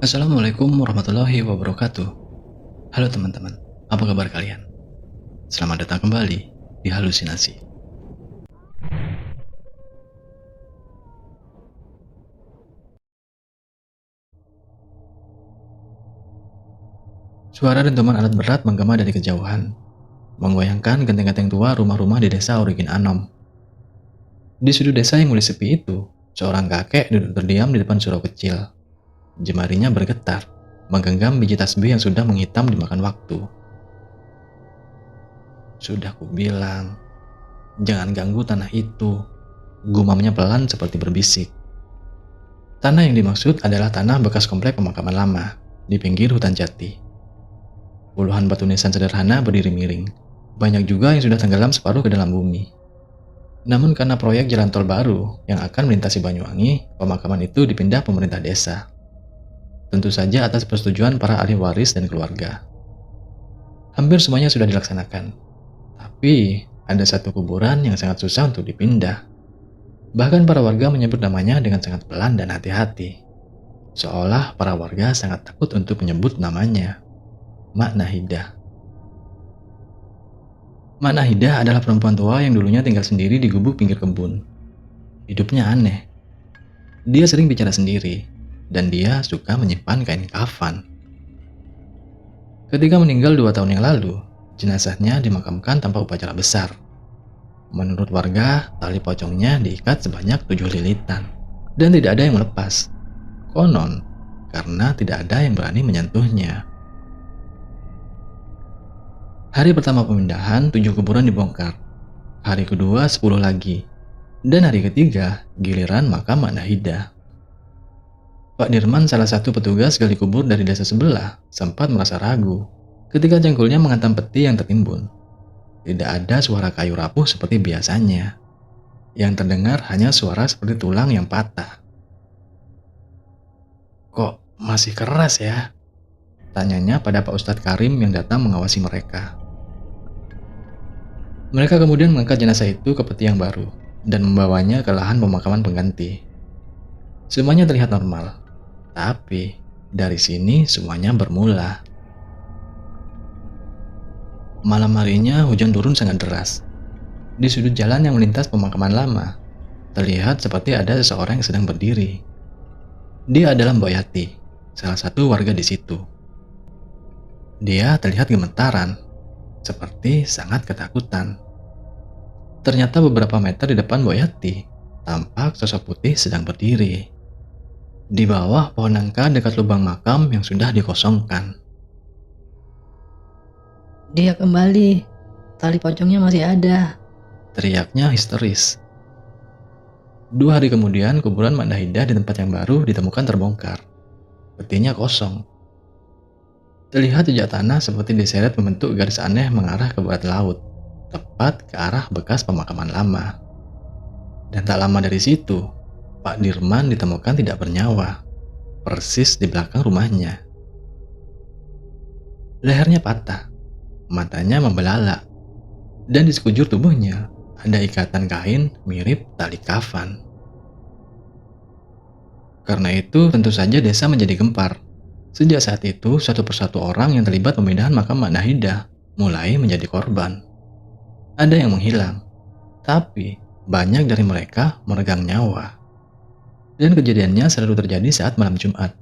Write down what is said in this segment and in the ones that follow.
Assalamualaikum warahmatullahi wabarakatuh. Halo teman-teman, apa kabar kalian? Selamat datang kembali di Halusinasi. Suara dentuman alat berat menggema dari kejauhan, menggoyangkan genteng-genteng tua rumah-rumah di desa Origin Anom. Di sudut desa yang mulai sepi itu, seorang kakek duduk terdiam di depan surau kecil. Jemarinya bergetar, menggenggam biji tasbih yang sudah menghitam dimakan waktu. Sudah kubilang, jangan ganggu tanah itu, gumamnya pelan seperti berbisik. Tanah yang dimaksud adalah tanah bekas komplek pemakaman lama di pinggir hutan jati. Puluhan batu nisan sederhana berdiri miring. Banyak juga yang sudah tenggelam separuh ke dalam bumi. Namun karena proyek jalan tol baru yang akan melintasi Banyuwangi, pemakaman itu dipindah pemerintah desa. Tentu saja atas persetujuan para ahli waris dan keluarga. Hampir semuanya sudah dilaksanakan. Tapi ada satu kuburan yang sangat susah untuk dipindah. Bahkan para warga menyebut namanya dengan sangat pelan dan hati-hati. Seolah para warga sangat takut untuk menyebut namanya. Mak Nahidah. Mak Nahidah adalah perempuan tua yang dulunya tinggal sendiri di gubuk pinggir kebun. Hidupnya aneh. Dia sering bicara sendiri, dan dia suka menyimpan kain kafan. Ketika meninggal 2 tahun yang lalu, jenazahnya dimakamkan tanpa upacara besar. Menurut warga, tali pocongnya diikat sebanyak 7 lilitan, dan tidak ada yang melepas. Konon, karena tidak ada yang berani menyentuhnya. Hari pertama pemindahan, 7 kuburan dibongkar. Hari kedua, 10 lagi. Dan hari ketiga, giliran makam Mak Nahidah. Pak Dirman, salah satu petugas gali kubur dari desa sebelah, sempat merasa ragu ketika cangkulnya menghantam peti yang tertimbun. Tidak ada suara kayu rapuh seperti biasanya. Yang terdengar hanya suara seperti tulang yang patah. Kok masih keras ya? Tanyanya pada Pak Ustadz Karim yang datang mengawasi mereka. Mereka kemudian mengangkat jenazah itu ke peti yang baru dan membawanya ke lahan pemakaman pengganti. Semuanya terlihat normal, tapi dari sini semuanya bermula. Malam harinya hujan turun sangat deras. Di sudut jalan yang melintas pemakaman lama, terlihat seperti ada seseorang yang sedang berdiri. Dia adalah Mbok Yati, salah satu warga di situ. Dia terlihat gemetaran, seperti sangat ketakutan. Ternyata beberapa meter di depan Mbok Yati, tampak sosok putih sedang berdiri. Di bawah pohon nangka dekat lubang makam yang sudah dikosongkan. Dia kembali, tali pocongnya masih ada. Teriaknya histeris. 2 hari kemudian, kuburan Mak Nahidah di tempat yang baru ditemukan terbongkar. Petinya kosong. Terlihat jejak tanah seperti diseret membentuk garis aneh mengarah ke barat laut, tepat ke arah bekas pemakaman lama. Dan tak lama dari situ, Pak Dirman ditemukan tidak bernyawa, persis di belakang rumahnya. Lehernya patah, matanya membelalak, dan di sekujur tubuhnya ada ikatan kain mirip tali kafan. Karena itu, tentu saja desa menjadi gempar. Sejak saat itu, satu persatu orang yang terlibat pemindahan makam Mak Nahidah mulai menjadi korban. Ada yang menghilang, tapi banyak dari mereka meregang nyawa. Dan kejadiannya selalu terjadi saat malam Jumat.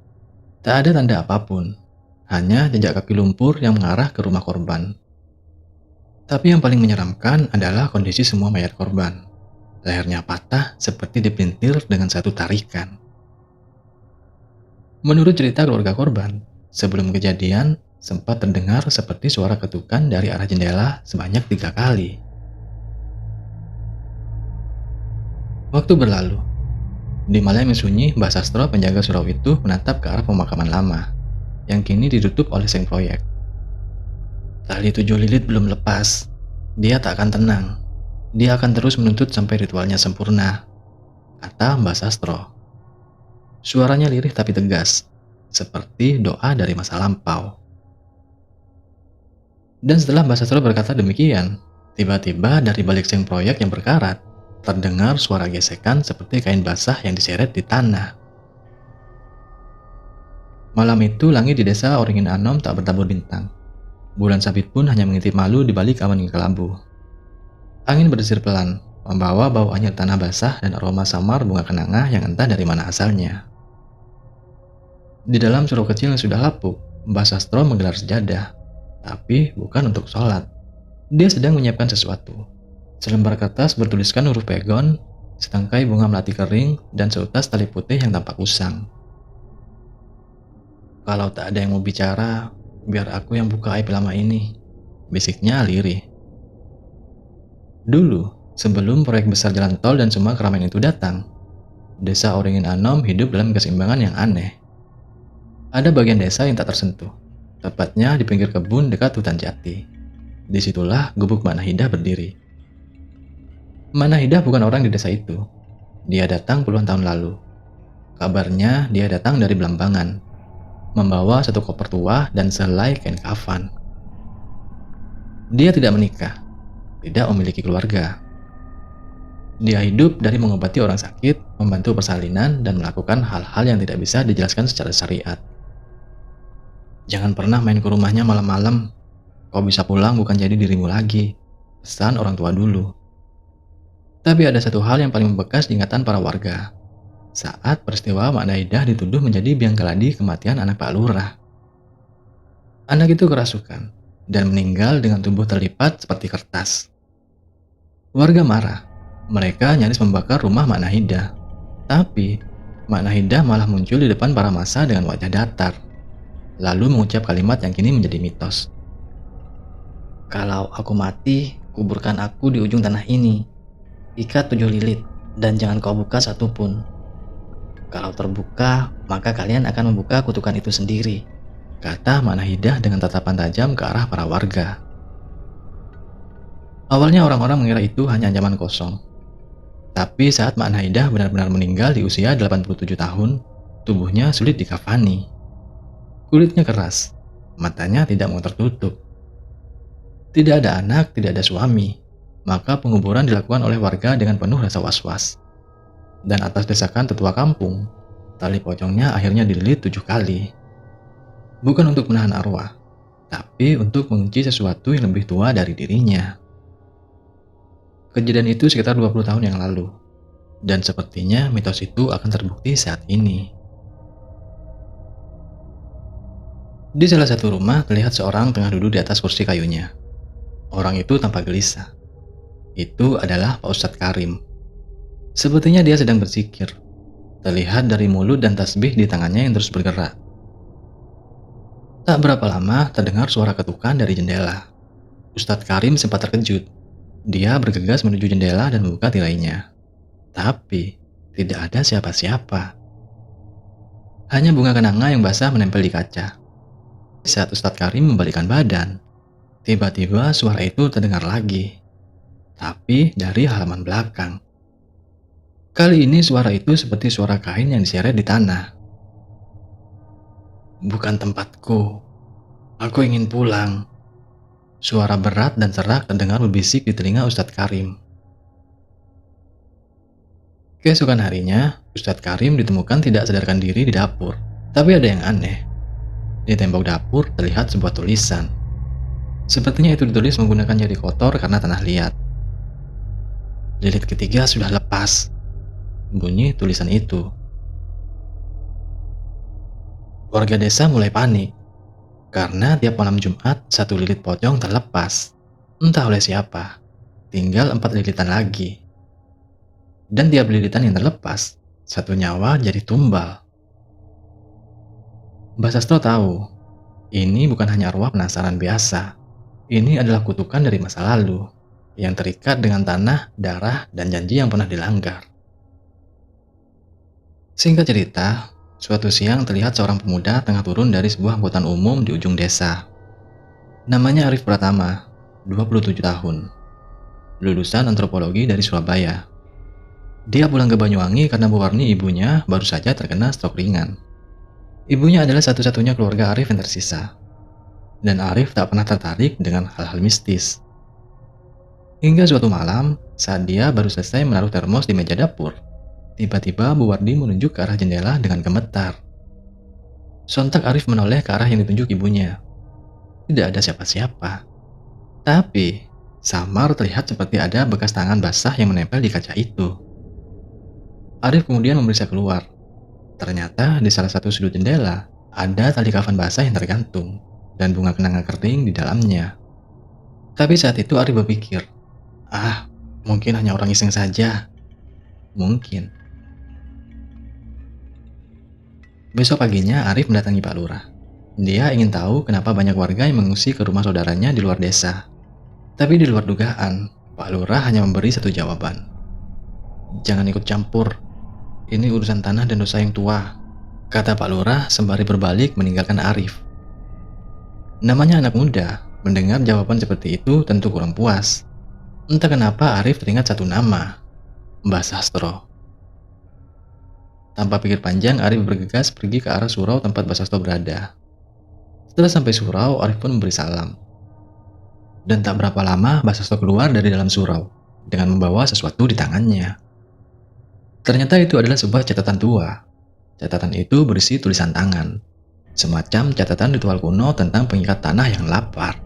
Tak ada tanda apapun, hanya jejak kaki lumpur yang mengarah ke rumah korban. Tapi yang paling menyeramkan adalah kondisi semua mayat korban. Lehernya patah seperti dipelintir dengan satu tarikan. Menurut cerita keluarga korban, sebelum kejadian sempat terdengar seperti suara ketukan dari arah jendela sebanyak 3 kali. Waktu berlalu. Di malam yang sunyi, Mbah Sastro, penjaga surau itu, menatap ke arah pemakaman lama, yang kini ditutup oleh seng proyek. Tali 7 lilit belum lepas. Dia tak akan tenang. Dia akan terus menuntut sampai ritualnya sempurna, kata Mbah Sastro. Suaranya lirih tapi tegas, seperti doa dari masa lampau. Dan setelah Mbah Sastro berkata demikian, tiba-tiba dari balik seng proyek yang berkarat, terdengar suara gesekan seperti kain basah yang diseret di tanah. Malam itu langit di desa Oringin Anom tak bertabur bintang. Bulan sabit pun hanya mengintip malu di balik awan yang kelabu. Angin berdesir pelan, membawa bau anyir tanah basah dan aroma samar bunga kenanga yang entah dari mana asalnya. Di dalam surau kecil yang sudah lapuk, Mbah Sastro menggelar sejadah, tapi bukan untuk sholat. Dia sedang menyiapkan sesuatu. Selembar kertas bertuliskan huruf pegon, setangkai bunga melati kering, dan seutas tali putih yang tampak usang. "Kalau tak ada yang mau bicara, biar aku yang buka aib lama ini," bisiknya lirih. Dulu, sebelum proyek besar jalan tol dan semua keramaian itu datang, desa Oringin Anom hidup dalam keseimbangan yang aneh. Ada bagian desa yang tak tersentuh, tepatnya di pinggir kebun dekat hutan jati. Disitulah gubuk Mak Nahidah berdiri. Mak Nahidah bukan orang di desa itu. Dia datang puluhan tahun lalu. Kabarnya dia datang dari Belambangan, membawa satu koper tua dan sehelai kain kafan. Dia tidak menikah, tidak memiliki keluarga. Dia hidup dari mengobati orang sakit, membantu persalinan, dan melakukan hal-hal yang tidak bisa dijelaskan secara syariat. "Jangan pernah main ke rumahnya malam-malam. Kau bisa pulang bukan jadi dirimu lagi," pesan orang tua dulu. Tapi ada satu hal yang paling membekas di ingatan para warga. Saat peristiwa Mak Nahidah dituduh menjadi biang keladi kematian anak Pak Lurah. Anak itu kerasukan dan meninggal dengan tubuh terlipat seperti kertas. Warga marah. Mereka nyaris membakar rumah Mak Nahidah. Tapi Mak Nahidah malah muncul di depan para massa dengan wajah datar, lalu mengucap kalimat yang kini menjadi mitos. "Kalau aku mati, kuburkan aku di ujung tanah ini. Ikat 7 lilit, dan jangan kau buka satupun. Kalau terbuka, maka kalian akan membuka kutukan itu sendiri," kata Mak Nahidah dengan tatapan tajam ke arah para warga. Awalnya orang-orang mengira itu hanya ancaman kosong. Tapi saat Mak Nahidah benar-benar meninggal di usia 87 tahun, tubuhnya sulit dikafani. Kulitnya keras, matanya tidak mau tertutup. Tidak ada anak, tidak ada suami, maka penguburan dilakukan oleh warga dengan penuh rasa was-was. Dan atas desakan tetua kampung, tali pocongnya akhirnya dililit 7 kali. Bukan untuk menahan arwah, tapi untuk mengunci sesuatu yang lebih tua dari dirinya. Kejadian itu sekitar 20 tahun yang lalu, dan sepertinya mitos itu akan terbukti saat ini. Di salah satu rumah terlihat seorang tengah duduk di atas kursi kayunya. Orang itu tampak gelisah. Itu adalah Pak Ustadz Karim. Sepertinya dia sedang berzikir. Terlihat dari mulut dan tasbih di tangannya yang terus bergerak. Tak berapa lama terdengar suara ketukan dari jendela. Ustadz Karim sempat terkejut. Dia bergegas menuju jendela dan membuka tirainya. Tapi tidak ada siapa-siapa. Hanya bunga kenanga yang basah menempel di kaca. Saat Ustadz Karim membalikkan badan, tiba-tiba suara itu terdengar lagi. Tapi dari halaman belakang. Kali ini suara itu seperti suara kain yang diseret di tanah. "Bukan tempatku. Aku ingin pulang." Suara berat dan serak terdengar berbisik di telinga Ustadz Karim. Keesokan harinya, Ustadz Karim ditemukan tidak sadarkan diri di dapur. Tapi ada yang aneh. Di tembok dapur terlihat sebuah tulisan. Sepertinya itu ditulis menggunakan jari kotor karena tanah liat. "Lilit ketiga sudah lepas," bunyi tulisan itu. Warga desa mulai panik. Karena tiap malam Jumat, satu lilit pocong terlepas. Entah oleh siapa. Tinggal 4 lilitan lagi. Dan tiap lilitan yang terlepas, satu nyawa jadi tumbal. Mbah Sastro tahu, ini bukan hanya arwah penasaran biasa. Ini adalah kutukan dari masa lalu, yang terikat dengan tanah, darah, dan janji yang pernah dilanggar. Singkat cerita, suatu siang terlihat seorang pemuda tengah turun dari sebuah angkutan umum di ujung desa. Namanya Arif Pratama, 27 tahun. Lulusan antropologi dari Surabaya. Dia pulang ke Banyuwangi karena Bu Warni ibunya baru saja terkena stroke ringan. Ibunya adalah satu-satunya keluarga Arif yang tersisa. Dan Arif tak pernah tertarik dengan hal-hal mistis. Hingga suatu malam, saat dia baru selesai menaruh termos di meja dapur, tiba-tiba Bu Wardi menunjuk ke arah jendela dengan gemetar. Sontak Arif menoleh ke arah yang ditunjuk ibunya. Tidak ada siapa-siapa. Tapi, samar terlihat seperti ada bekas tangan basah yang menempel di kaca itu. Arif kemudian memeriksa keluar. Ternyata di salah satu sudut jendela, ada tali kafan basah yang tergantung, dan bunga kenanga kering di dalamnya. Tapi saat itu Arif berpikir, mungkin hanya orang iseng saja. Mungkin. Besok paginya Arif mendatangi Pak Lurah. Dia ingin tahu kenapa banyak warga yang mengungsi ke rumah saudaranya di luar desa. Tapi di luar dugaan, Pak Lurah hanya memberi satu jawaban. Jangan ikut campur. Ini urusan tanah dan dosa yang tua, kata Pak Lurah sembari berbalik meninggalkan Arif. Namanya anak muda, mendengar jawaban seperti itu tentu kurang puas. Entah kenapa Arif teringat satu nama, Mbah Sastro. Tanpa pikir panjang, Arif bergegas pergi ke arah surau tempat Mbah Sastro berada. Setelah sampai surau, Arif pun memberi salam. Dan tak berapa lama, Mbah Sastro keluar dari dalam surau dengan membawa sesuatu di tangannya. Ternyata itu adalah sebuah catatan tua. Catatan itu berisi tulisan tangan, semacam catatan ritual kuno tentang pengikat tanah yang lapar.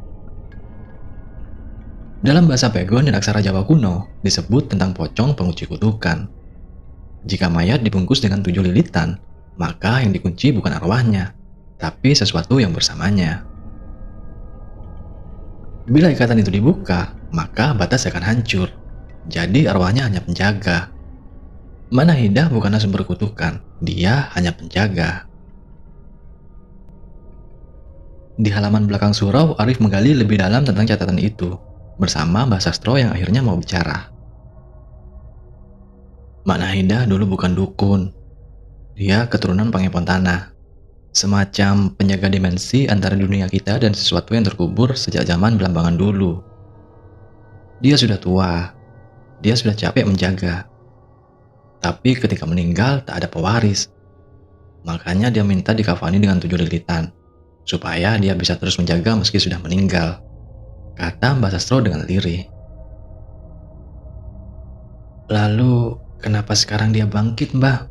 Dalam bahasa Pegon dan aksara Jawa kuno, disebut tentang pocong pengunci kutukan. Jika mayat dibungkus dengan 7 lilitan, maka yang dikunci bukan arwahnya, tapi sesuatu yang bersamanya. Bila ikatan itu dibuka, maka batas akan hancur. Jadi arwahnya hanya penjaga. Manahidah bukanlah sumber kutukan, dia hanya penjaga. Di halaman belakang surau, Arif menggali lebih dalam tentang catatan itu, bersama Mbah Sastro yang akhirnya mau bicara. Manahidah dulu bukan dukun. Dia keturunan pengepon tanah. Semacam penjaga dimensi antara dunia kita dan sesuatu yang terkubur sejak zaman Belambangan dulu. Dia sudah tua. Dia sudah capek menjaga. Tapi ketika meninggal tak ada pewaris. Makanya dia minta dikafani dengan 7 lilitan, supaya dia bisa terus menjaga meski sudah meninggal, kata Mbah Sastro dengan lirih. Lalu, kenapa sekarang dia bangkit, Mbah?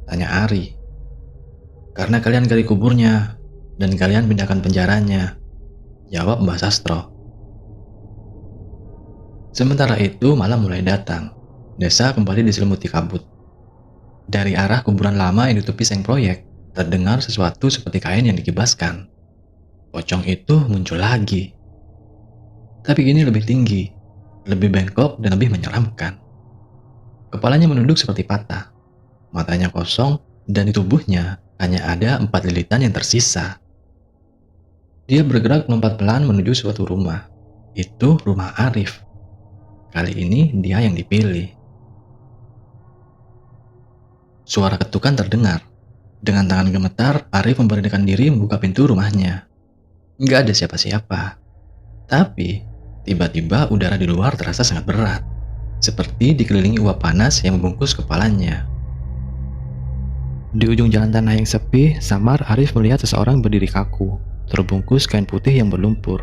Tanya Ari. Karena kalian gali kuburnya, dan kalian pindahkan penjaranya, jawab Mbah Sastro. Sementara itu malam mulai datang. Desa kembali diselimuti kabut. Dari arah kuburan lama yang ditutupi seng proyek, terdengar sesuatu seperti kain yang dikibaskan. Pocong itu muncul lagi. Tapi ini lebih tinggi, lebih bengkok dan lebih menyeramkan. Kepalanya menunduk seperti patah. Matanya kosong dan di tubuhnya hanya ada 4 lilitan yang tersisa. Dia bergerak melompat pelan menuju suatu rumah. Itu rumah Arif. Kali ini dia yang dipilih. Suara ketukan terdengar. Dengan tangan gemetar, Arif memberanikan diri membuka pintu rumahnya. Nggak ada siapa-siapa. Tapi, tiba-tiba udara di luar terasa sangat berat. Seperti dikelilingi uap panas yang membungkus kepalanya. Di ujung jalan tanah yang sepi, samar Arif melihat seseorang berdiri kaku, terbungkus kain putih yang berlumpur.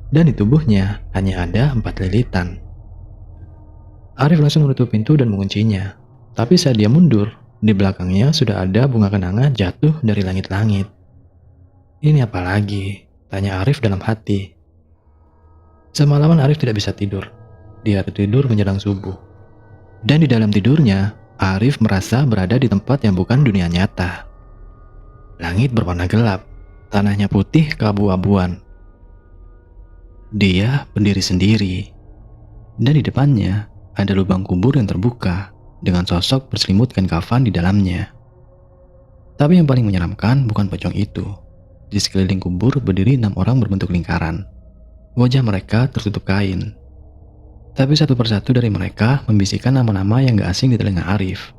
Dan di tubuhnya hanya ada 4 lilitan. Arif langsung menutup pintu dan menguncinya. Tapi saat dia mundur, di belakangnya sudah ada bunga kenanga jatuh dari langit-langit. Ini apa lagi? Tanya Arif dalam hati. Semalaman Arif tidak bisa tidur. Dia tertidur menjelang subuh. Dan di dalam tidurnya, Arif merasa berada di tempat yang bukan dunia nyata. Langit berwarna gelap, tanahnya putih keabu-abuan. Dia berdiri sendiri. Dan di depannya ada lubang kubur yang terbuka dengan sosok berselimut kain kafan di dalamnya. Tapi yang paling menyeramkan bukan pocong itu. Di sekeliling kubur berdiri 6 orang berbentuk lingkaran. Wajah mereka tertutup kain. Tapi satu persatu dari mereka membisikkan nama-nama yang gak asing di telinga Arif.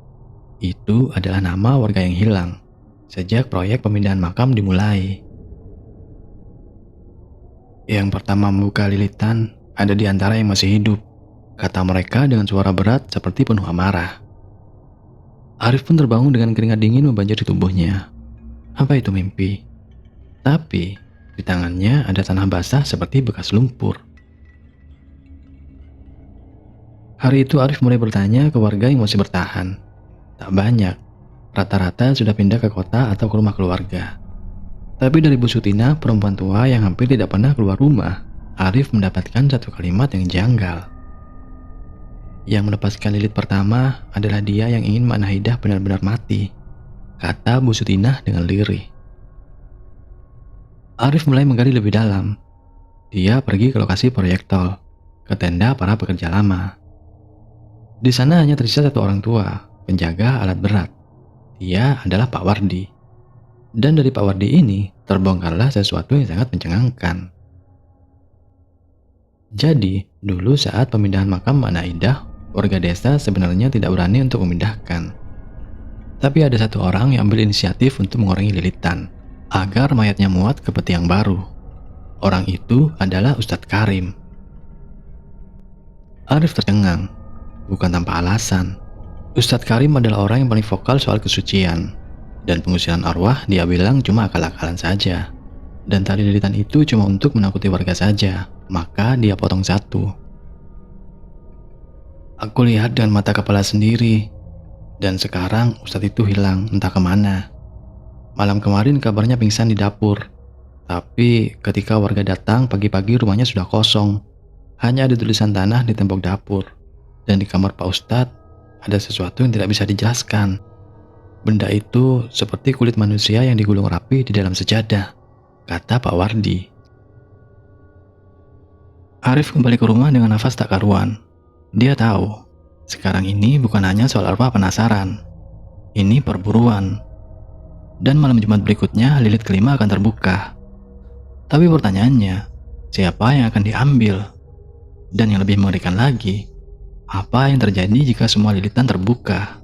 Itu adalah nama warga yang hilang sejak proyek pemindahan makam dimulai. Yang pertama membuka lilitan ada di antara yang masih hidup, kata mereka dengan suara berat seperti penuh amarah. Arif pun terbangun dengan keringat dingin membanjiri tubuhnya. Apa itu mimpi? Tapi di tangannya ada tanah basah seperti bekas lumpur. Hari itu Arif mulai bertanya ke warga yang masih bertahan. Tak banyak, rata-rata sudah pindah ke kota atau ke rumah keluarga. Tapi dari Bu Sutina, perempuan tua yang hampir tidak pernah keluar rumah, Arif mendapatkan satu kalimat yang janggal. Yang melepaskan lilit pertama adalah dia yang ingin Mak Nahidah benar-benar mati, kata Bu Sutina dengan lirih. Arif mulai menggali lebih dalam. Dia pergi ke lokasi proyek tol, ke tenda para pekerja lama. Di sana hanya tersisa satu orang tua, penjaga alat berat. Dia adalah Pak Wardi. Dan dari Pak Wardi ini, terbongkarlah sesuatu yang sangat mencengangkan. Jadi, dulu saat pemindahan makam Mak Nahidah, warga desa sebenarnya tidak berani untuk memindahkan. Tapi ada satu orang yang ambil inisiatif untuk mengurangi lilitan, agar mayatnya muat ke peti yang baru. Orang itu adalah Ustadz Karim. Arif tercengang, bukan tanpa alasan. Ustadz Karim adalah orang yang paling vokal soal kesucian. Dan pengusiran arwah dia bilang cuma akal-akalan saja. Dan tali lilitan itu cuma untuk menakuti warga saja. Maka dia potong satu. Aku lihat dengan mata kepala sendiri. Dan sekarang Ustadz itu hilang entah kemana. Malam kemarin kabarnya pingsan di dapur. Tapi ketika warga datang pagi-pagi rumahnya sudah kosong. Hanya ada tulisan tanah di tembok dapur. Dan di kamar Pak Ustadz ada sesuatu yang tidak bisa dijelaskan. Benda itu seperti kulit manusia yang digulung rapi di dalam sejadah, kata Pak Wardi. Arif kembali ke rumah dengan nafas tak karuan. Dia tahu, sekarang ini bukan hanya soal arwah penasaran. Ini perburuan. Dan malam Jumat berikutnya lilit kelima akan terbuka. Tapi pertanyaannya, siapa yang akan diambil? Dan yang lebih mengerikan lagi, apa yang terjadi jika semua lilitan terbuka?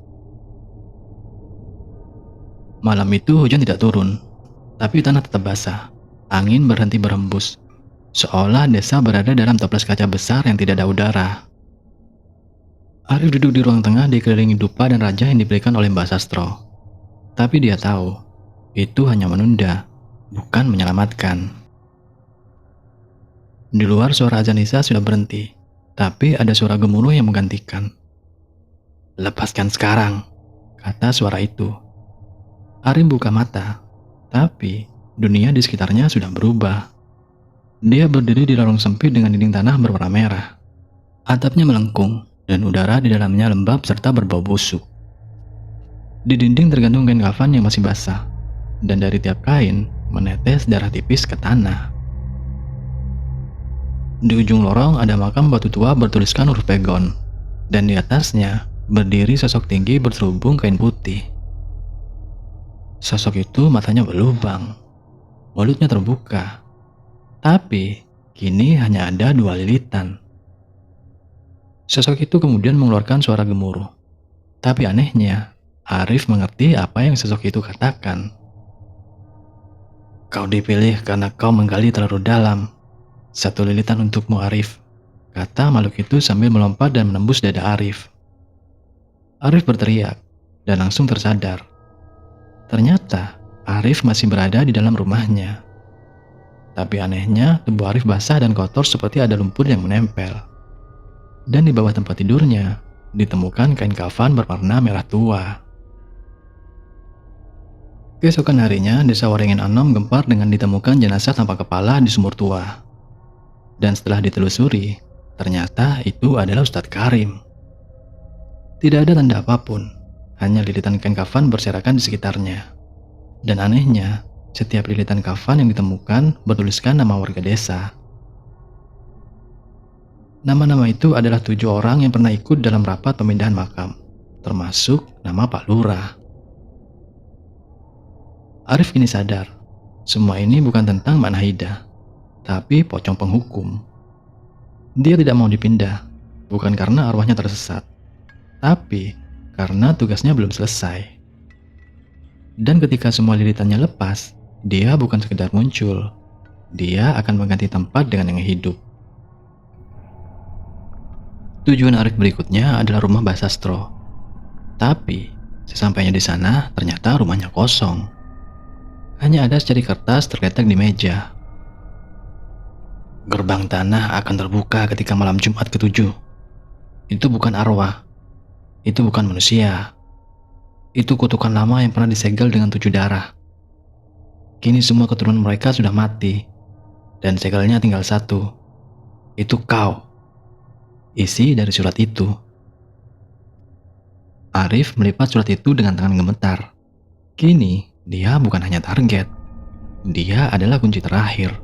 Malam itu hujan tidak turun, tapi tanah tetap basah. Angin berhenti berhembus, seolah desa berada dalam toples kaca besar yang tidak ada udara. Arif duduk di ruang tengah dikelilingi dupa dan raja yang diberikan oleh Mbak Sastro. Tapi dia tahu, itu hanya menunda, bukan menyelamatkan. Di luar suara azan Isya sudah berhenti, tapi ada suara gemuruh yang menggantikan. Lepaskan sekarang, kata suara itu. Arif buka mata, tapi dunia di sekitarnya sudah berubah. Dia berdiri di lorong sempit dengan dinding tanah berwarna merah. Atapnya melengkung, dan udara di dalamnya lembab serta berbau busuk. Di dinding tergantung kain kafan yang masih basah, dan dari tiap kain menetes darah tipis ke tanah. Di ujung lorong ada makam batu tua bertuliskan huruf pegon, dan di atasnya berdiri sosok tinggi berserubung kain putih. Sosok itu matanya berlubang, mulutnya terbuka, tapi kini hanya ada 2 lilitan. Sosok itu kemudian mengeluarkan suara gemuruh, tapi anehnya, Arif mengerti apa yang sosok itu katakan. Kau dipilih karena kau menggali terlalu dalam. 1 lilitan untukmu, Arif, kata makhluk itu sambil melompat dan menembus dada Arif. Arif berteriak dan langsung tersadar. Ternyata Arif masih berada di dalam rumahnya. Tapi anehnya tubuh Arif basah dan kotor seperti ada lumpur yang menempel. Dan di bawah tempat tidurnya ditemukan kain kafan berwarna merah tua. Keesokan harinya desa Waringin Anom gempar dengan ditemukan jenazah tanpa kepala di sumur tua. Dan setelah ditelusuri, ternyata itu adalah Ustadz Karim. Tidak ada tanda apapun. Hanya lilitan kain kafan berserakan di sekitarnya. Dan anehnya, setiap lilitan kafan yang ditemukan bertuliskan nama warga desa. Nama-nama itu adalah 7 orang yang pernah ikut dalam rapat pemindahan makam, termasuk nama Pak Lurah. Arif kini sadar, semua ini bukan tentang Mak Nahidah, tapi pocong penghukum. Dia tidak mau dipindah, bukan karena arwahnya tersesat, tapi karena tugasnya belum selesai. Dan ketika semua lilitannya lepas, dia bukan sekedar muncul. Dia akan mengganti tempat dengan yang hidup. Tujuan Arif berikutnya adalah rumah Mbak Sastro. Tapi, sesampainya di sana, ternyata rumahnya kosong. Hanya ada secari kertas terletak di meja. Gerbang tanah akan terbuka ketika malam Jumat ke-7. Itu bukan arwah. Itu bukan manusia. Itu kutukan lama yang pernah disegel dengan 7 darah. Kini semua keturunan mereka sudah mati, dan segelnya tinggal satu. Itu kau. Isi dari surat itu. Arif melipat surat itu dengan tangan gemetar. Kini, dia bukan hanya target. Dia adalah kunci terakhir.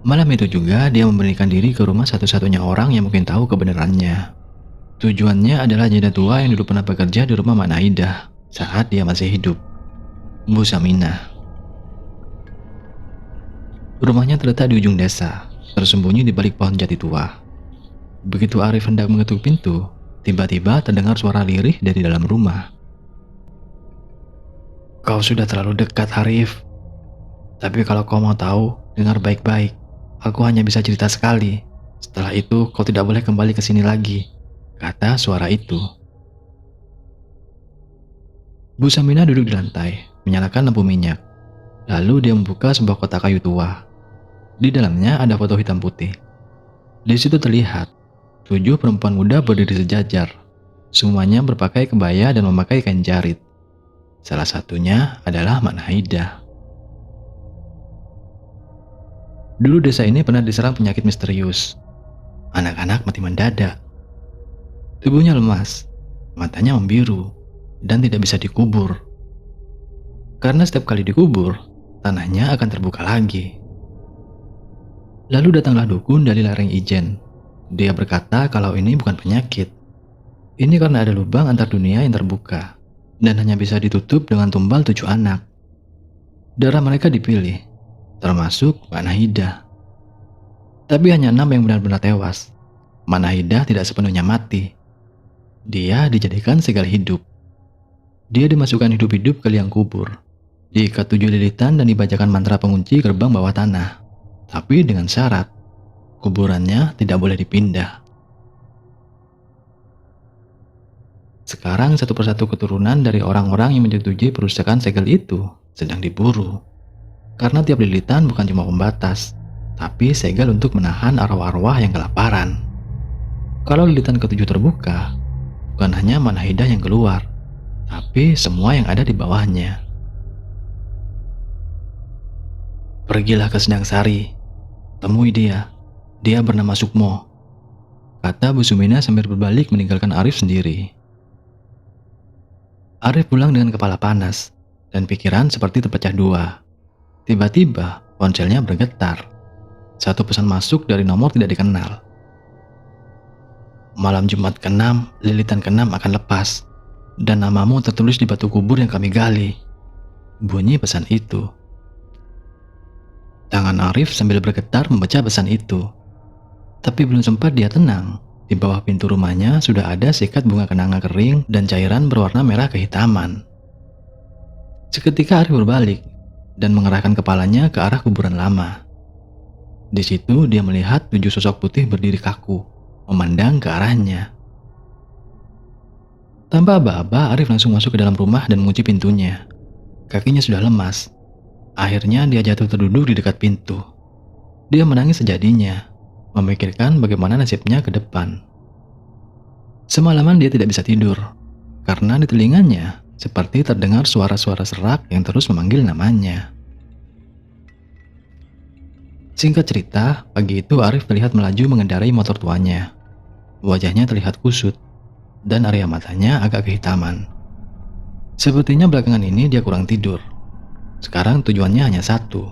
Malam itu juga dia memberanikan diri ke rumah satu-satunya orang yang mungkin tahu kebenarannya. Tujuannya adalah janda tua yang dulu pernah bekerja di rumah Mak Naidah saat dia masih hidup, Bu Saminah. Rumahnya terletak di ujung desa, tersembunyi di balik pohon jati tua. Begitu Arif hendak mengetuk pintu, tiba-tiba terdengar suara lirih dari dalam rumah. Kau sudah terlalu dekat, Arif. Tapi kalau kau mau tahu, dengar baik-baik. Aku hanya bisa cerita sekali. Setelah itu, kau tidak boleh kembali ke sini lagi, kata suara itu. Bu Saminah duduk di lantai, menyalakan lampu minyak. Lalu dia membuka sebuah kotak kayu tua. Di dalamnya ada foto hitam putih. Di situ terlihat 7 perempuan muda berdiri sejajar. Semuanya berpakai kebaya dan memakai kain jarit. Salah satunya adalah Mak Naidah. Dulu desa ini pernah diserang penyakit misterius. Anak-anak mati mendadak. Tubuhnya lemas, matanya membiru, dan tidak bisa dikubur. Karena setiap kali dikubur, tanahnya akan terbuka lagi. Lalu datanglah dukun dari lereng Ijen. Dia berkata kalau ini bukan penyakit. Ini karena ada lubang antar dunia yang terbuka, dan hanya bisa ditutup dengan tumbal 7 anak. Darah mereka dipilih, termasuk Mak Naidah. Tapi hanya 6 yang benar-benar tewas. Mak Naidah tidak sepenuhnya mati. Dia dijadikan segala hidup. Dia dimasukkan hidup-hidup ke liang kubur, diikat 7 lilitan dan dibacakan mantra pengunci gerbang bawah tanah. Tapi dengan syarat, kuburannya tidak boleh dipindah. Sekarang satu persatu keturunan dari orang-orang yang menyetujui perusakan segel itu sedang diburu. Karena tiap lilitan bukan cuma pembatas, tapi segel untuk menahan arwah-arwah yang kelaparan. Kalau lilitan ketujuh terbuka, bukan hanya Mak Naidah yang keluar, tapi semua yang ada di bawahnya. Pergilah ke Sendang Sari, temui dia. Dia bernama Sukmo, kata Bu Sumina sambil berbalik meninggalkan Arif sendiri. Arif pulang dengan kepala panas dan pikiran seperti terpecah dua. Tiba-tiba ponselnya bergetar. Satu pesan masuk dari nomor tidak dikenal. Malam Jumat ke-6, lilitan ke-6 akan lepas, dan namamu tertulis di batu kubur yang kami gali. Bunyi pesan itu. Tangan Arif sambil bergetar membaca pesan itu. Tapi belum sempat dia tenang, di bawah pintu rumahnya sudah ada sikat bunga kenanga kering dan cairan berwarna merah kehitaman. Seketika Arif berbalik dan mengerahkan kepalanya ke arah kuburan lama. Di situ dia melihat 7 sosok putih berdiri kaku, memandang ke arahnya. Tanpa aba-aba, Arif langsung masuk ke dalam rumah dan mengunci pintunya. Kakinya sudah lemas. Akhirnya dia jatuh terduduk di dekat pintu. Dia menangis sejadinya, memikirkan bagaimana nasibnya ke depan. Semalaman dia tidak bisa tidur, karena di telinganya seperti terdengar suara-suara serak yang terus memanggil namanya. Singkat cerita, pagi itu Arif terlihat melaju mengendarai motor tuanya. Wajahnya terlihat kusut, dan area matanya agak kehitaman. Sepertinya belakangan ini dia kurang tidur. Sekarang tujuannya hanya satu,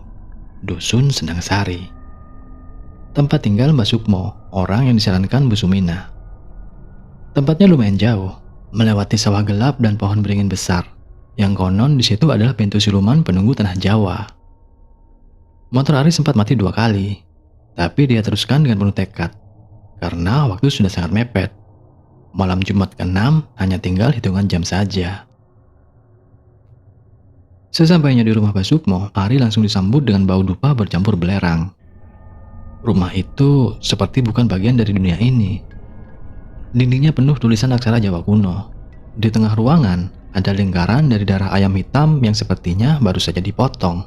Dusun Sendang Sari. Tempat tinggal Mbak Sukmo, orang yang disarankan Bu Sumina. Tempatnya lumayan jauh, melewati sawah gelap dan pohon beringin besar, yang konon di situ adalah pintu siluman penunggu tanah Jawa. Motor Arif sempat mati 2 kali, tapi dia teruskan dengan penuh tekad, karena waktu sudah sangat mepet. Malam Jumat ke-6 hanya tinggal hitungan jam saja. Sesampainya di rumah Mbak Sukmo, Ari langsung disambut dengan bau dupa bercampur belerang. Rumah itu seperti bukan bagian dari dunia ini. Dindingnya penuh tulisan aksara Jawa kuno. Di tengah ruangan ada lingkaran dari darah ayam hitam yang sepertinya baru saja dipotong.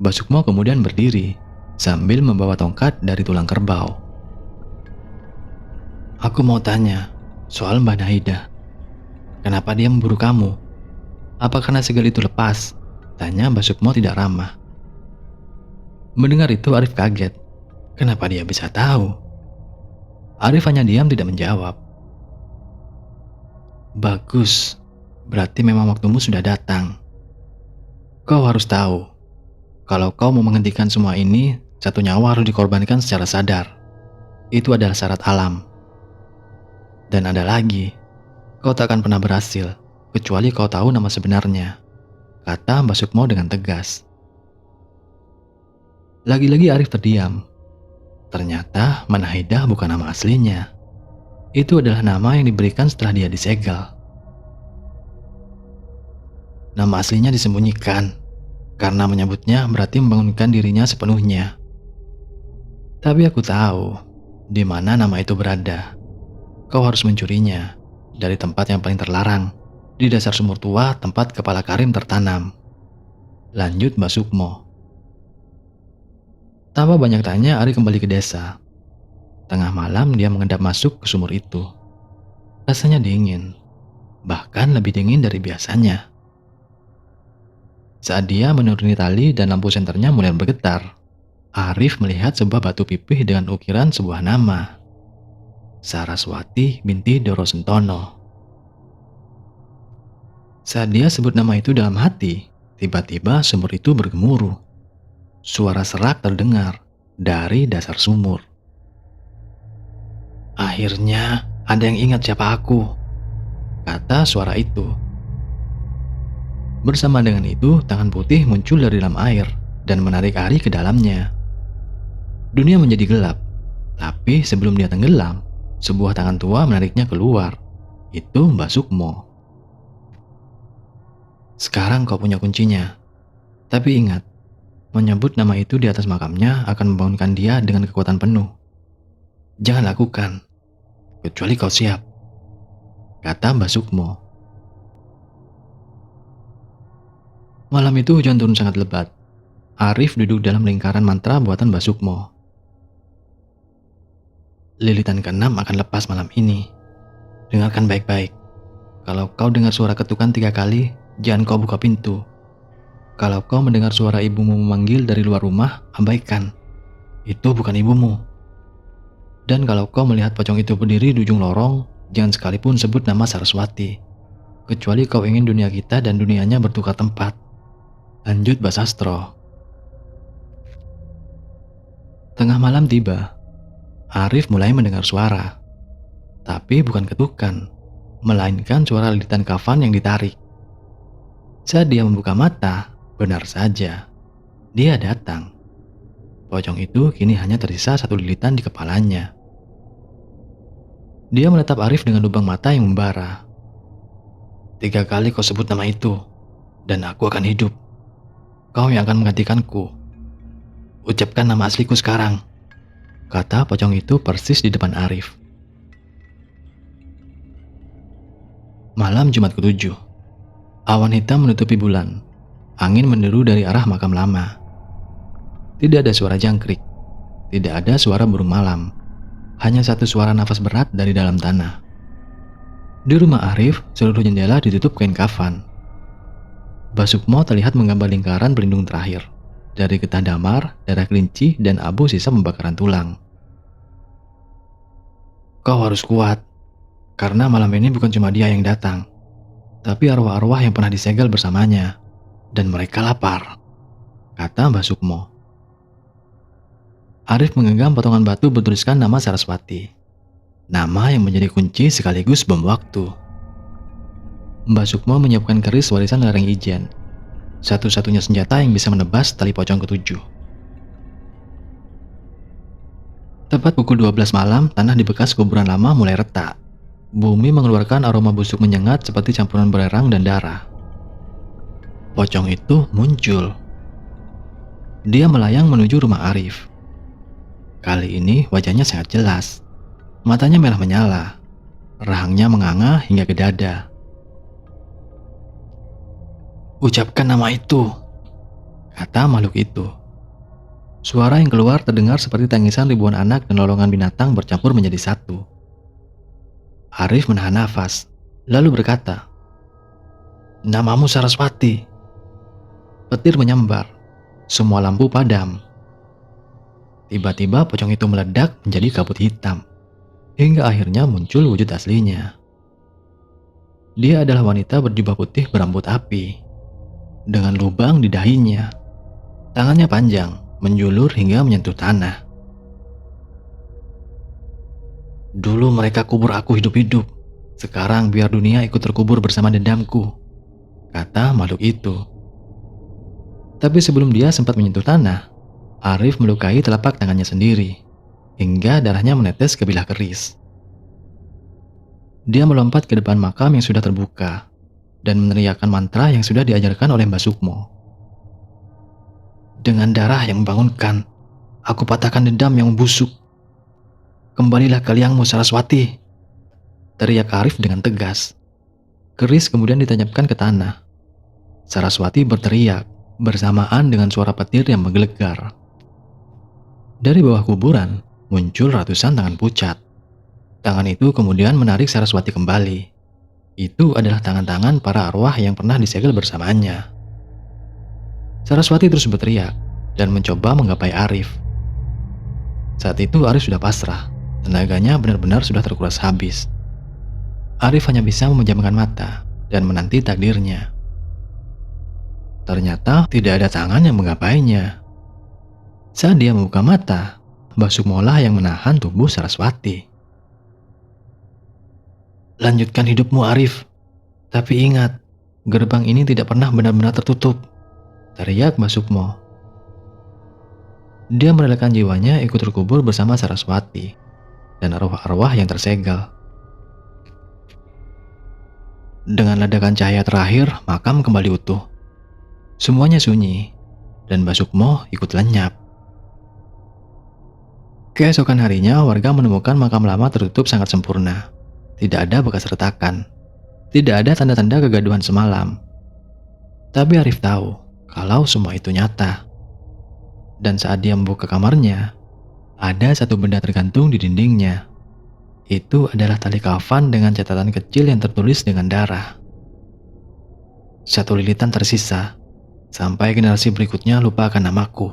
Mbak Sukmo kemudian berdiri sambil membawa tongkat dari tulang kerbau. Aku mau tanya soal Mbak Naidah. Kenapa dia memburu kamu? Apa karena segel itu lepas? Tanya Mbak Sukmo tidak ramah. Mendengar itu Arif kaget. Kenapa dia bisa tahu? Arif hanya diam tidak menjawab. Bagus, berarti memang waktumu sudah datang. Kau harus tahu, kalau kau mau menghentikan semua ini, satu nyawa harus dikorbankan secara sadar. Itu adalah syarat alam. Dan ada lagi, kau tak akan pernah berhasil, kecuali kau tahu nama sebenarnya, kata Mbak Sukmo dengan tegas. Lagi-lagi Arif terdiam. Ternyata Manahidah bukan nama aslinya. Itu adalah nama yang diberikan setelah dia disegel. Nama aslinya disembunyikan, karena menyebutnya berarti membangunkan dirinya sepenuhnya. Tapi aku tahu di mana nama itu berada. Kau harus mencurinya dari tempat yang paling terlarang, di dasar sumur tua tempat kepala Karim tertanam. Lanjut Mbak Sukmo. Tanpa banyak tanya, Ari kembali ke desa. Tengah malam dia mengendap masuk ke sumur itu. Rasanya dingin, bahkan lebih dingin dari biasanya. Saat dia menuruni tali dan lampu senternya mulai bergetar, Arif melihat sebuah batu pipih dengan ukiran sebuah nama. Saraswati binti Doro Sentono. Saat dia sebut nama itu dalam hati, tiba-tiba sumur itu bergemuruh. Suara serak terdengar dari dasar sumur. Akhirnya ada yang ingat siapa aku, kata suara itu. Bersama dengan itu, tangan putih muncul dari dalam air dan menarik Ari ke dalamnya. Dunia menjadi gelap, tapi sebelum dia tenggelam, sebuah tangan tua menariknya keluar. Itu Mbak Sukmo. Sekarang kau punya kuncinya. Tapi ingat, menyebut nama itu di atas makamnya akan membangunkan dia dengan kekuatan penuh. Jangan lakukan, kecuali kau siap, kata Mbak Sukmo. Malam itu hujan turun sangat lebat. Arif duduk dalam lingkaran mantra buatan Mbak Sukmo. Lilitan keenam akan lepas malam ini. Dengarkan baik-baik. Kalau kau dengar suara ketukan 3 kali, jangan kau buka pintu. Kalau kau mendengar suara ibumu memanggil dari luar rumah, abaikan. Itu bukan ibumu. Dan kalau kau melihat pocong itu berdiri di ujung lorong, jangan sekalipun sebut nama Saraswati. Kecuali kau ingin dunia kita dan dunianya bertukar tempat. Lanjut Mbak Sastro. Tengah malam tiba. Arif mulai mendengar suara. Tapi bukan ketukan, melainkan suara lilitan kafan yang ditarik. Saat dia membuka mata, benar saja, dia datang. Pocong itu kini hanya tersisa 1 lilitan di kepalanya. Dia menatap Arif dengan lubang mata yang membara. 3 kali kau sebut nama itu, dan aku akan hidup. Kau yang akan menggantikanku. Ucapkan nama asliku sekarang, kata pocong itu persis di depan Arif. Malam Jumat ke-7. Awan hitam menutupi bulan. Angin menderu dari arah makam lama. Tidak ada suara jangkrik. Tidak ada suara burung malam. Hanya satu suara nafas berat dari dalam tanah. Di rumah Arif, seluruh jendela ditutup kain kafan. Mbak Sukmo terlihat menggambar lingkaran pelindung terakhir. Dari getah damar, darah kelinci, dan abu sisa pembakaran tulang. Kau harus kuat. Karena malam ini bukan cuma dia yang datang, tapi arwah-arwah yang pernah disegel bersamanya. Dan mereka lapar, kata Mbak Sukmo. Arif menggenggam potongan batu bertuliskan nama Saraswati. Nama yang menjadi kunci sekaligus bom waktu. Mbak Sukmo menyiapkan keris warisan lereng Ijen. Satu-satunya senjata yang bisa menebas tali pocong ke-7. Tepat pukul 12 malam, tanah di bekas kuburan lama mulai retak. Bumi mengeluarkan aroma busuk menyengat seperti campuran belerang dan darah. Pocong itu muncul. Dia melayang menuju rumah Arif. Kali ini wajahnya sangat jelas. Matanya merah menyala. Rahangnya menganga hingga ke dada. Ucapkan nama itu, kata makhluk itu. Suara yang keluar terdengar seperti tangisan ribuan anak dan lolongan binatang bercampur menjadi satu. Arif menahan nafas, lalu berkata, Namamu Saraswati. Petir menyambar. Semua lampu padam. Tiba-tiba pocong itu meledak menjadi kabut hitam. Hingga akhirnya muncul wujud aslinya. Dia adalah wanita berjubah putih berambut api. Dengan lubang di dahinya. Tangannya panjang, menjulur hingga menyentuh tanah. Dulu mereka kubur aku hidup-hidup. Sekarang biar dunia ikut terkubur bersama dendamku, kata makhluk itu. Tapi sebelum dia sempat menyentuh tanah, Arif melukai telapak tangannya sendiri, hingga darahnya menetes ke bilah keris. Dia melompat ke depan makam yang sudah terbuka, dan meneriakkan mantra yang sudah diajarkan oleh Mbak Sukmo. Dengan darah yang membangunkan, aku patahkan dendam yang membusuk. Kembalilah ke liangmu Saraswati, teriak Arif dengan tegas. Keris kemudian ditancapkan ke tanah. Saraswati berteriak, bersamaan dengan suara petir yang menggelegar. Dari bawah kuburan, muncul ratusan tangan pucat. Tangan itu kemudian menarik Saraswati kembali. Itu adalah tangan-tangan para arwah yang pernah disegel bersamanya. Saraswati terus berteriak dan mencoba menggapai Arif. Saat itu Arif sudah pasrah, tenaganya benar-benar sudah terkuras habis. Arif hanya bisa memejamkan mata dan menanti takdirnya. Ternyata tidak ada tangan yang menggapainya. Saat dia membuka mata, Mbak Sukmolah yang menahan tubuh Saraswati. Lanjutkan hidupmu Arif, tapi ingat, gerbang ini tidak pernah benar-benar tertutup, teriak Mbak Sukmo. Dia merelakan jiwanya ikut terkubur bersama Saraswati dan arwah-arwah yang tersegel. Dengan ledakan cahaya terakhir, makam kembali utuh. Semuanya sunyi, dan Mbak Sukmo ikut lenyap. Keesokan harinya, warga menemukan makam lama tertutup sangat sempurna. Tidak ada bekas retakan. Tidak ada tanda-tanda kegaduhan semalam. Tapi Arif tahu kalau semua itu nyata. Dan saat dia membuka kamarnya, ada satu benda tergantung di dindingnya. Itu adalah tali kafan dengan catatan kecil yang tertulis dengan darah. Satu lilitan tersisa, sampai generasi berikutnya lupa akan namaku.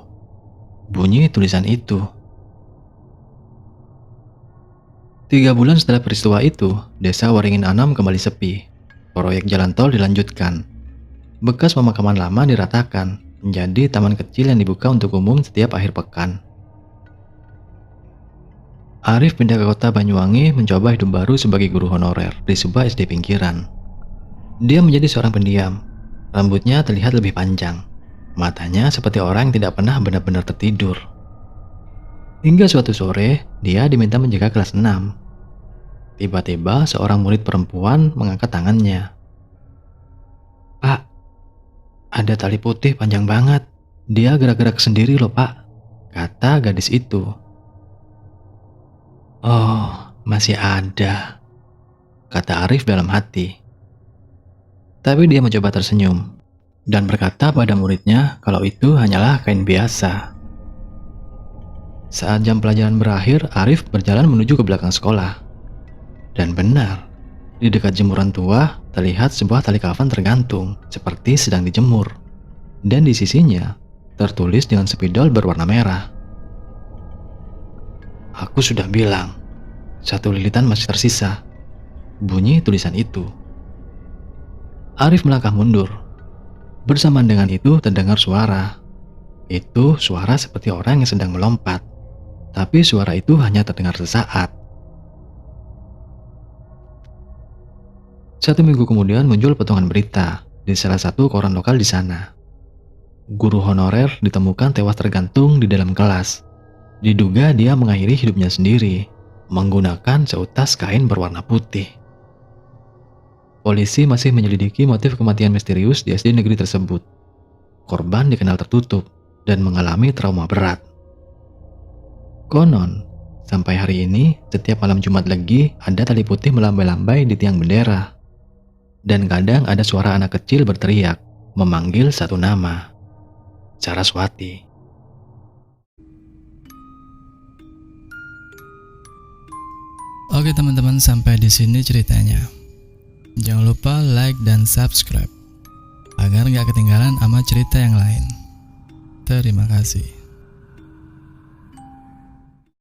Bunyi tulisan itu. 3 bulan setelah peristiwa itu, desa Waringin Anam kembali sepi. Proyek jalan tol dilanjutkan. Bekas pemakaman lama diratakan, menjadi taman kecil yang dibuka untuk umum setiap akhir pekan. Arif pindah ke kota Banyuwangi mencoba hidup baru sebagai guru honorer di sebuah SD pinggiran. Dia menjadi seorang pendiam. Rambutnya terlihat lebih panjang. Matanya seperti orang yang tidak pernah benar-benar tertidur. Hingga suatu sore, dia diminta menjaga kelas 6. Tiba-tiba seorang murid perempuan mengangkat tangannya. Pak, ada tali putih panjang banget. Dia gerak-gerak sendiri loh Pak, kata gadis itu. Oh, masih ada, kata Arif dalam hati. Tapi dia mencoba tersenyum dan berkata pada muridnya kalau itu hanyalah kain biasa. Saat jam pelajaran berakhir, Arif berjalan menuju ke belakang sekolah. Dan benar, di dekat jemuran tua terlihat sebuah tali kafan tergantung seperti sedang dijemur. Dan di sisinya tertulis dengan spidol berwarna merah. Aku sudah bilang, satu lilitan masih tersisa. Bunyi tulisan itu. Arif melangkah mundur. Bersamaan dengan itu terdengar suara. Itu suara seperti orang yang sedang melompat. Tapi suara itu hanya terdengar sesaat. 1 minggu kemudian muncul potongan berita di salah satu koran lokal di sana. Guru honorer ditemukan tewas tergantung di dalam kelas. Diduga dia mengakhiri hidupnya sendiri menggunakan seutas kain berwarna putih. Polisi masih menyelidiki motif kematian misterius di SD negeri tersebut. Korban dikenal tertutup dan mengalami trauma berat. Konon, sampai hari ini setiap malam Jumat Legi ada tali putih melambai-lambai di tiang bendera. Dan kadang ada suara anak kecil berteriak, memanggil satu nama, Saraswati. Oke teman-teman, sampai di sini ceritanya. Jangan lupa like dan subscribe. agar nggak ketinggalan sama cerita yang lain. Terima kasih.